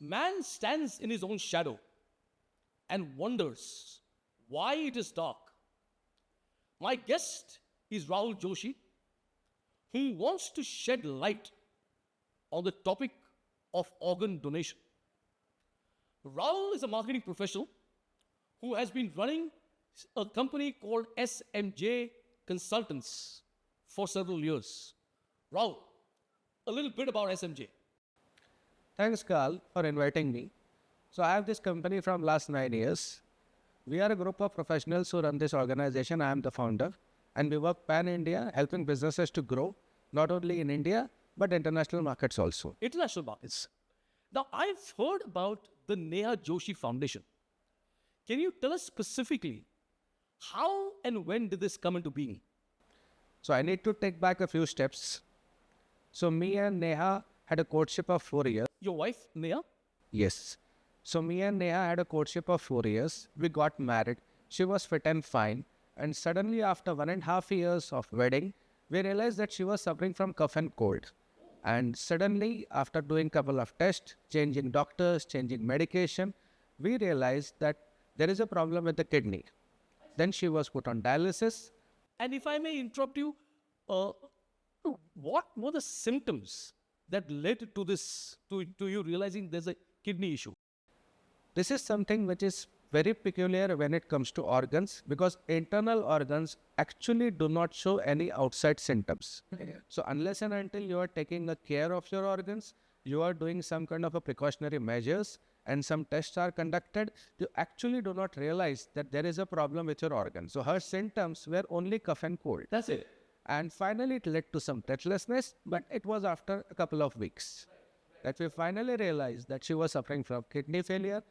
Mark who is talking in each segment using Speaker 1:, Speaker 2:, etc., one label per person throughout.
Speaker 1: Man stands in his own shadow and wonders why it is dark. My guest is Rahul Joshi, who wants to shed light on the topic of organ donation. Rahul is a marketing professional who has been running a company called SMG Consultants for several years. Rahul, a little bit about SMJ.
Speaker 2: Thanks, Karl, for inviting me. So I have this company from last 9 years. We are a group of professionals who run this organization. I am the founder, and we work pan-India, helping businesses to grow, not only in India, but international markets also.
Speaker 1: International markets. Now, I've heard about the Neha Joshi Foundation. Can you tell us specifically how and when did this come into being?
Speaker 2: So I need to take back a few steps. So me and Neha had a courtship of 4 years.
Speaker 1: Your wife, Neha?
Speaker 2: Yes. So me and Neha had a courtship of 4 years. We got married. She was fit and fine. And suddenly after 1.5 years of wedding, we realized that she was suffering from cough and cold. And suddenly after doing couple of tests, changing doctors, changing medication, we realized that there is a problem with the kidney. Then she was put on dialysis.
Speaker 1: And if I may interrupt you, what were the symptoms that led to this, to you realizing there's a kidney issue?
Speaker 2: This is something which is very peculiar when it comes to organs, because internal organs actually do not show any outside symptoms. So unless and until you are taking a care of your organs, you are doing some kind of a precautionary measures and some tests are conducted, you actually do not realize that there is a problem with your organ. So her symptoms were only cough and cold.
Speaker 1: That's it.
Speaker 2: And finally it led to some breathlessness, but it was after a couple of weeks that we finally realized that she was suffering from kidney failure.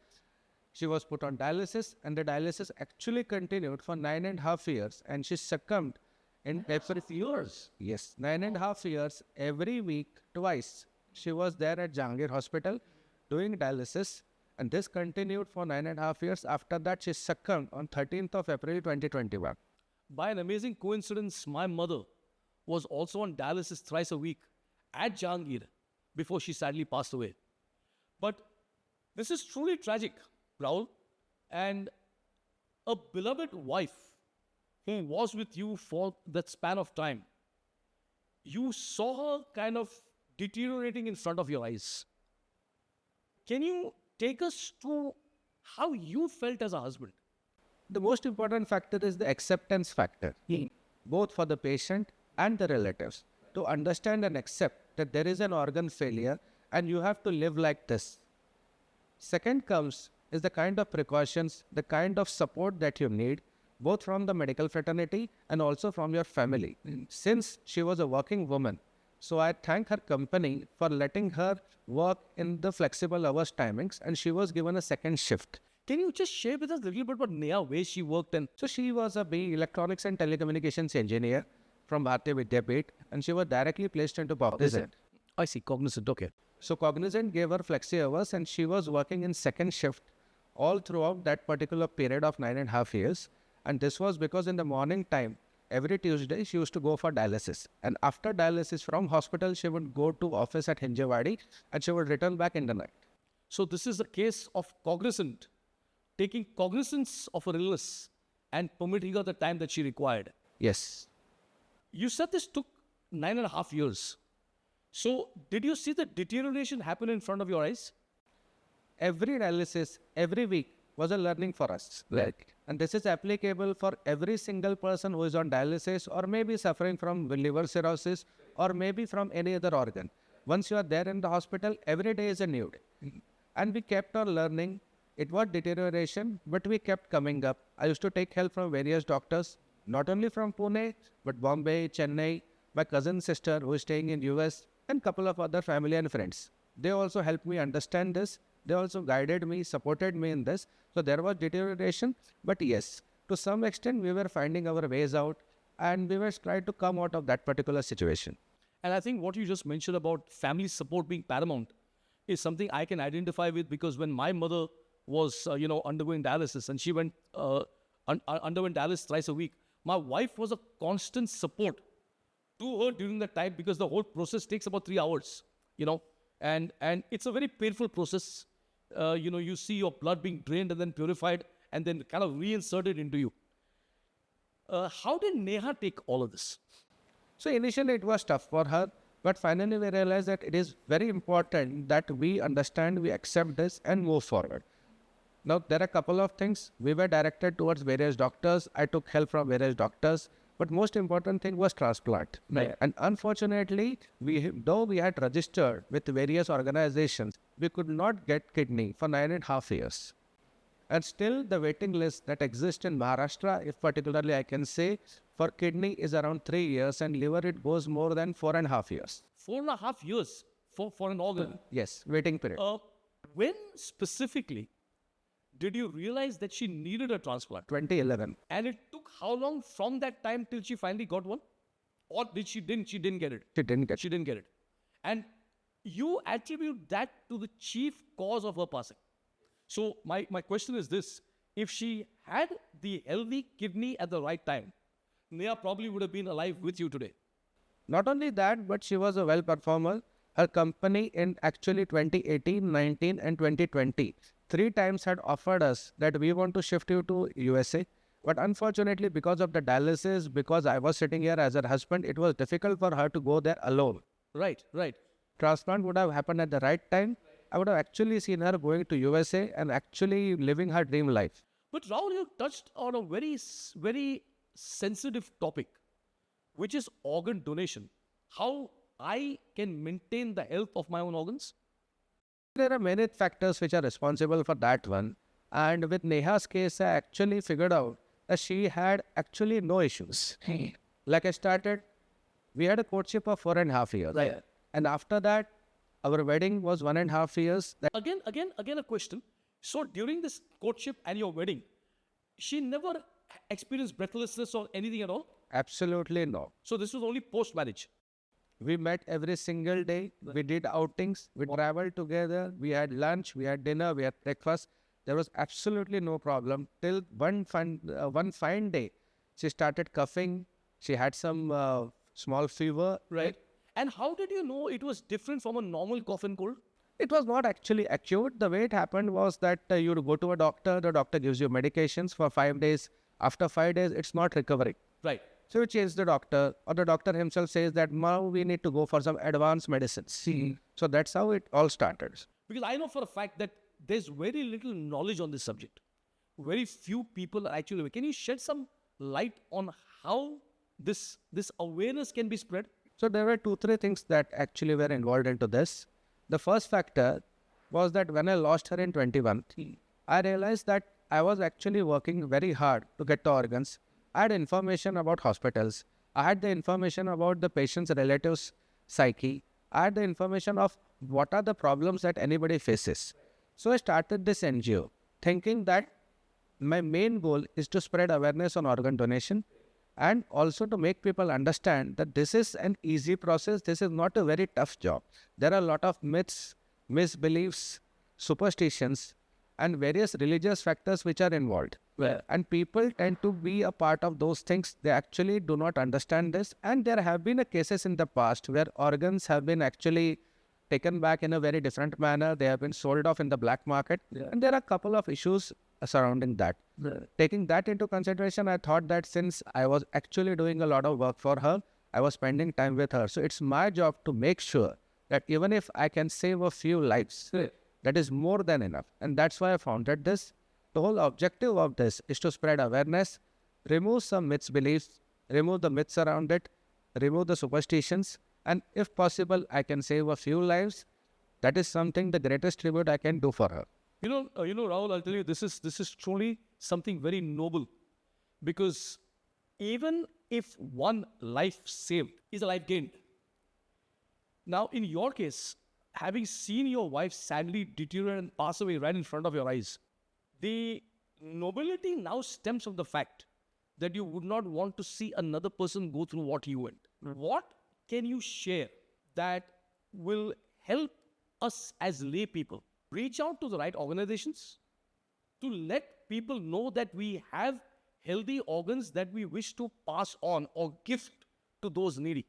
Speaker 2: She was put on dialysis, and the dialysis actually continued for 9.5 years, and she succumbed in every
Speaker 1: Years.
Speaker 2: Yes, 9.5 years, every week, twice. She was there at Jahangir Hospital doing dialysis, and this continued for 9.5 years. After that, she succumbed on 13th of April 2021.
Speaker 1: By an amazing coincidence, my mother was also on dialysis thrice a week at Jahangir before she sadly passed away. But this is truly tragic, Rahul. And a beloved wife who was with you for that span of time, you saw her kind of deteriorating in front of your eyes. Can you take us to how you felt as a husband?
Speaker 2: The most important factor is the acceptance factor, both for the patient and the relatives, to understand and accept that there is an organ failure and you have to live like this. Second comes is the kind of precautions, the kind of support that you need, both from the medical fraternity and also from your family. Since she was a working woman, so I thank her company for letting her work in the flexible hours timings, and she was given a second shift.
Speaker 1: Can you just share with us a little bit about Neha, where she worked and
Speaker 2: So she was a BE Electronics and Telecommunications engineer from Bharatiya Vidyapith, and she was directly placed into Cognizant.
Speaker 1: I see, Cognizant, okay.
Speaker 2: So Cognizant gave her flexi hours, and she was working in second shift all throughout that particular period of 9.5 years. And this was because in the morning time, every Tuesday, she used to go for dialysis. And after dialysis from hospital, she would go to office at Hinjawadi and she would return back in the night.
Speaker 1: So this is a case of Cognizant taking cognizance of her illness and permitting her the time that she required.
Speaker 2: Yes.
Speaker 1: You said this took 9.5 years. So did you see the deterioration happen in front of your eyes?
Speaker 2: Every dialysis, every week was a learning for us.
Speaker 1: Right.
Speaker 2: And this is applicable for every single person who is on dialysis or maybe suffering from liver cirrhosis or maybe from any other organ. Once you are there in the hospital, every day is a new day. And we kept on learning. It was deterioration, but we kept coming up. I used to take help from various doctors, not only from Pune, but Bombay, Chennai, my cousin sister who is staying in US, and couple of other family and friends. They also helped me understand this. They also guided me, supported me in this. So there was deterioration, but yes, to some extent we were finding our ways out and we were trying to come out of that particular situation.
Speaker 1: And I think what you just mentioned about family support being paramount is something I can identify with, because when my mother was, undergoing dialysis and she underwent dialysis thrice a week, my wife was a constant support to her during that time, because the whole process takes about 3 hours, and it's a very painful process. you see your blood being drained and then purified and then kind of reinserted into you. How did Neha take all of this?
Speaker 2: So initially it was tough for her, but finally we realized that it is very important that we understand, we accept this and move forward. Now there are a couple of things. We were directed towards various doctors. I took help from various doctors, but most important thing was transplant.
Speaker 1: Right.
Speaker 2: And unfortunately, though we had registered with various organizations, we could not get kidney for 9.5 years. And still the waiting list that exists in Maharashtra, if particularly I can say, for kidney is around 3 years and liver it goes more than 4.5 years.
Speaker 1: 4.5 years for an organ.
Speaker 2: Yes, waiting period.
Speaker 1: When specifically did you realize that she needed a transplant?
Speaker 2: 2011.
Speaker 1: And it took how long from that time till she finally got one? Or she didn't get it?
Speaker 2: She didn't get.
Speaker 1: She didn't get it. And you attribute that to the chief cause of her passing. So my question is this. If she had the healthy kidney at the right time, Neha probably would have been alive with you today.
Speaker 2: Not only that, but she was a well performer. Her company in actually 2018, 19 and 2020, 3 times had offered us that we want to shift you to USA. But unfortunately, because of the dialysis, because I was sitting here as her husband, it was difficult for her to go there alone.
Speaker 1: Right.
Speaker 2: Transplant would have happened at the right time. I would have actually seen her going to USA and actually living her dream life.
Speaker 1: But Rahul, you touched on a very sensitive topic, which is organ donation. How I can maintain the health of my own organs?
Speaker 2: There are many factors which are responsible for that one. And with Neha's case, I actually figured out that she had actually no issues. Like we had a courtship of 4.5 years.
Speaker 1: Right.
Speaker 2: And after that, our wedding was 1.5 years.
Speaker 1: Again, a question. So during this courtship and your wedding, she never experienced breathlessness or anything at all?
Speaker 2: Absolutely no.
Speaker 1: So this was only post-marriage?
Speaker 2: We met every single day. We did outings. We traveled together. We had lunch. We had dinner. We had breakfast. There was absolutely no problem till one fine day. She started coughing. She had some small fever.
Speaker 1: Right. And how did you know it was different from a normal cough and cold?
Speaker 2: It was not actually acute. The way it happened was that you would go to a doctor. The doctor gives you medications for 5 days. After 5 days, it's not recovering.
Speaker 1: Right.
Speaker 2: So you change the doctor, or the doctor himself says that now we need to go for some advanced medicines. So that's how it all started.
Speaker 1: Because I know for a fact that there's very little knowledge on this subject. Very few people are actually aware. Can you shed some light on how this awareness can be spread?
Speaker 2: So there were 2-3 things that actually were involved into this. The first factor was that when I lost her in 21, I realized that I was actually working very hard to get the organs. I had information about hospitals. I had the information about the patient's relatives' psyche. I had the information of what are the problems that anybody faces. So I started this NGO thinking that my main goal is to spread awareness on organ donation and also to make people understand that this is an easy process. This is not a very tough job. There are a lot of myths, misbeliefs, superstitions, and various religious factors which are involved.
Speaker 1: Well,
Speaker 2: And people tend to be a part of those things. They actually do not understand this. And there have been cases in the past where organs have been actually taken back in a very different manner. They have been sold off in the black market. And there are a couple of issues surrounding that. Taking that into consideration, I thought that since I was actually doing a lot of work for her, I was spending time with her. So it's my job to make sure that even if I can save a few lives, that is more than enough. And that's why I founded this. The whole objective of this is to spread awareness, remove some misbeliefs, remove the myths around it, remove the superstitions, and if possible, I can save a few lives. That is something, the greatest tribute I can do for her.
Speaker 1: You know, Rahul, I'll tell you, this is truly something very noble, because even if one life saved is a life gained. Now, in your case, having seen your wife sadly deteriorate and pass away right in front of your eyes, the nobility now stems from the fact that you would not want to see another person go through what you went. What can you share that will help us as lay people reach out to the right organizations to let people know that we have healthy organs that we wish to pass on or gift to those needy?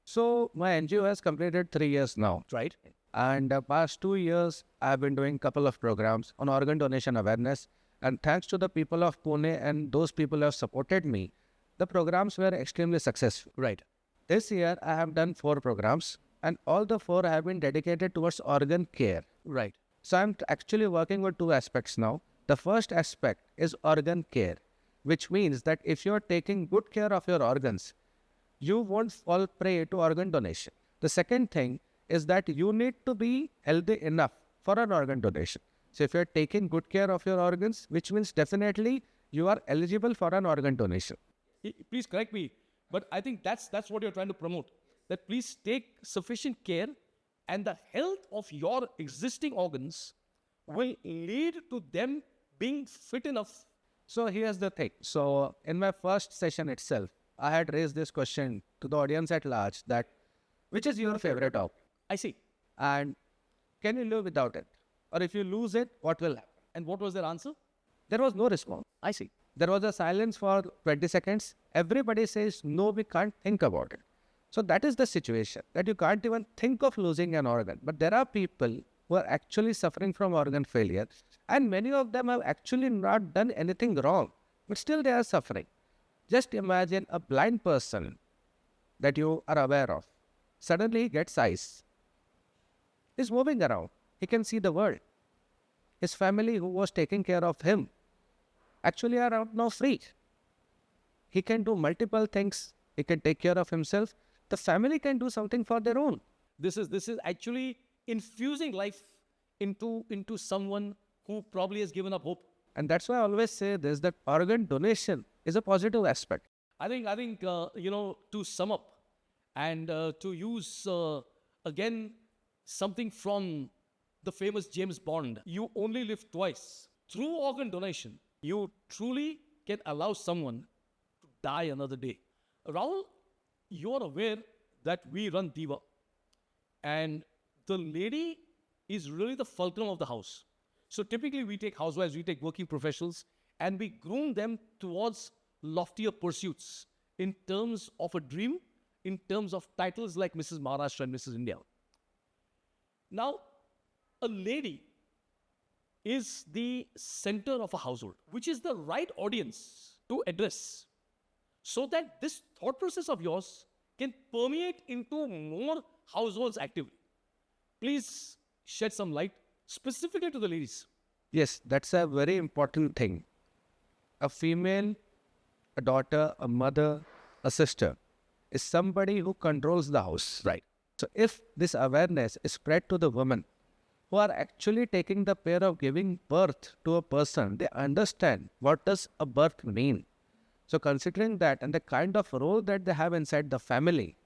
Speaker 2: So my NGO has completed 3 years now.
Speaker 1: Right?
Speaker 2: And past 2 years, I have been doing a couple of programs on organ donation awareness. And thanks to the people of Pune and those people who have supported me, the programs were extremely successful.
Speaker 1: Right.
Speaker 2: This year, I have done 4 programs, and all the 4 have been dedicated towards organ care.
Speaker 1: Right.
Speaker 2: So I'm actually working with 2 aspects now. The first aspect is organ care, which means that if you're taking good care of your organs, you won't fall prey to organ donation. The second thing is that you need to be healthy enough for an organ donation. So if you're taking good care of your organs, which means definitely you are eligible for an organ donation.
Speaker 1: Please correct me, but I think that's what you're trying to promote. That please take sufficient care, and the health of your existing organs will lead to them being fit enough.
Speaker 2: So here's the thing. So in my first session itself, I had raised this question to the audience at large that which is your favorite organ?
Speaker 1: I see.
Speaker 2: And can you live without it? Or if you lose it, what will happen?
Speaker 1: And what was their answer?
Speaker 2: There was no response.
Speaker 1: I see.
Speaker 2: There was a silence for 20 seconds. Everybody says, no, we can't think about it. So that is the situation, that you can't even think of losing an organ. But there are people who are actually suffering from organ failure, and many of them have actually not done anything wrong, but still they are suffering. Just imagine a blind person that you are aware of. Suddenly he gets eyes. He's moving around. He can see the world. His family who was taking care of him actually are out now free. He can do multiple things. He can take care of himself. The family can do something for their own.
Speaker 1: This is actually infusing life into someone who probably has given up hope.
Speaker 2: And that's why I always say this, that organ donation is a positive aspect.
Speaker 1: I think to sum up and to use again something from the famous James Bond, you only live twice. Through organ donation, you truly can allow someone to die another day. Rahul, you're aware that we run Diva, and the lady is really the fulcrum of the house. So typically we take housewives, we take working professionals, and we groom them towards loftier pursuits in terms of a dream, in terms of titles like Mrs. Maharashtra and Mrs. India. Now, a lady is the center of a household, which is the right audience to address, so that this thought process of yours can permeate into more households actively. Please shed some light specifically to the ladies.
Speaker 2: Yes, that's a very important thing. A female, a daughter, a mother, a sister is somebody who controls the house.
Speaker 1: Right.
Speaker 2: So if this awareness is spread to the women who are actually taking the care of giving birth to a person, they understand what does a birth mean. So considering that and the kind of role that they have inside the family,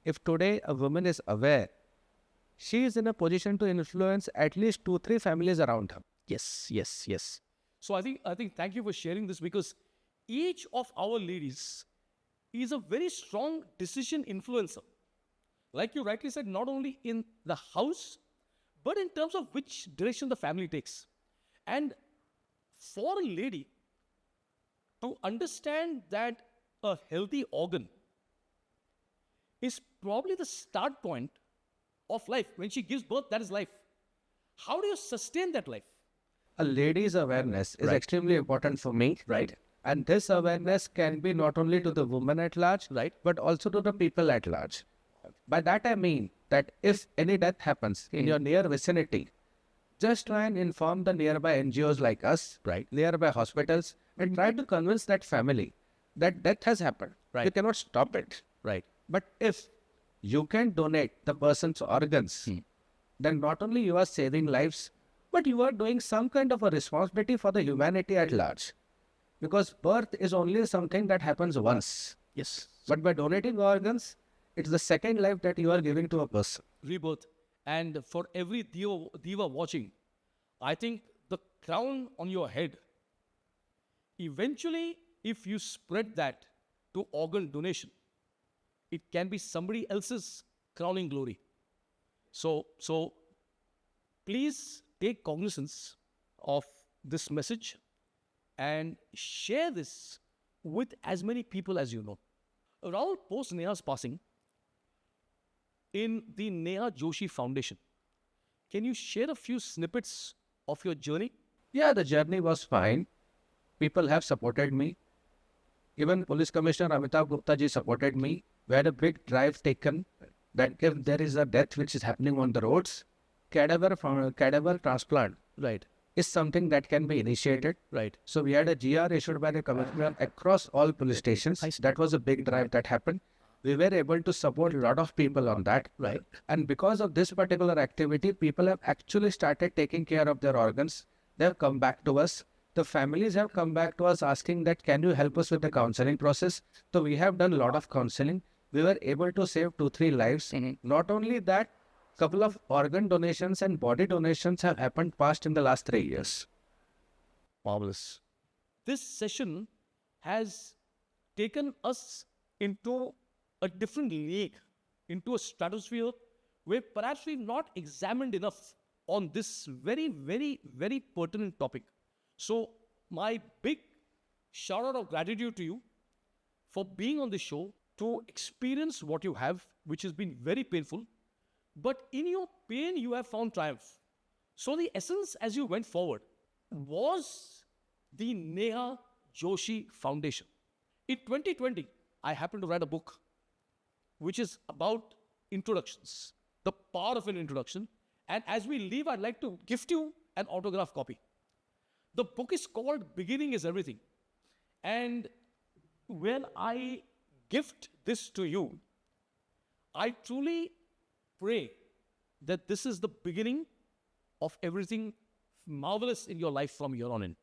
Speaker 2: if today a woman is aware, she is in a position to influence at least 2-3 families around her.
Speaker 1: Yes. So I think thank you for sharing this, because each of our ladies is a very strong decision influencer. Like you rightly said, not only in the house, but in terms of which direction the family takes. And for a lady to understand that a healthy organ is probably the start point of life. When she gives birth, that is life. How do you sustain that life?
Speaker 2: A lady's awareness is extremely important for me.
Speaker 1: Right.
Speaker 2: And this awareness can be not only to the woman at large,
Speaker 1: Right.
Speaker 2: but also to the people at large. By that I mean that if any death happens in your near vicinity, just try and inform the nearby NGOs like us,
Speaker 1: Right.
Speaker 2: nearby hospitals, and try to convince that family that death has happened.
Speaker 1: Right.
Speaker 2: You cannot stop it.
Speaker 1: Right.
Speaker 2: But if you can donate the person's organs, then not only you are saving lives, but you are doing some kind of a responsibility for the humanity at large. Because birth is only something that happens once.
Speaker 1: Yes.
Speaker 2: But by donating organs, it's the second life that you are giving to a person.
Speaker 1: Rebirth. And for every diva watching, I think the crown on your head, eventually, if you spread that to organ donation, it can be somebody else's crowning glory. So please take cognizance of this message and share this with as many people as you know. Around post Neha's passing, in the Neha Joshi Foundation, Can you share a few snippets of your journey?
Speaker 2: Yeah, the journey was fine. People have supported me. Even Police Commissioner Amitabh Gupta ji supported me. We had a big drive taken that if there is a death which is happening on the roads, cadaver transplant
Speaker 1: Right,
Speaker 2: is something that can be initiated.
Speaker 1: right.
Speaker 2: So we had a GR issued by the commissioner across all police stations. That was a big drive that happened. We were able to support a lot of people on that.
Speaker 1: Right.
Speaker 2: And because of this particular activity, people have actually started taking care of their organs. They have come back to us. The families have come back to us asking that, can you help us with the counseling process? So we have done a lot of counseling. We were able to save 2-3 lives. Not only that, couple of organ donations and body donations have happened past in the last 3 years.
Speaker 1: Marvelous. This session has taken us into a different league, into a stratosphere where perhaps we've not examined enough on this very, very, very pertinent topic. So, my big shout out of gratitude to you for being on the show to experience what you have, which has been very painful. But in your pain, you have found triumph. So, the essence as you went forward was the Neha Joshi Foundation. In 2020, I happened to write a book which is about introductions, the power of an introduction. And as we leave, I'd like to gift you an autograph copy. The book is called Beginning is Everything. And when I gift this to you, I truly pray that this is the beginning of everything marvelous in your life from here on in.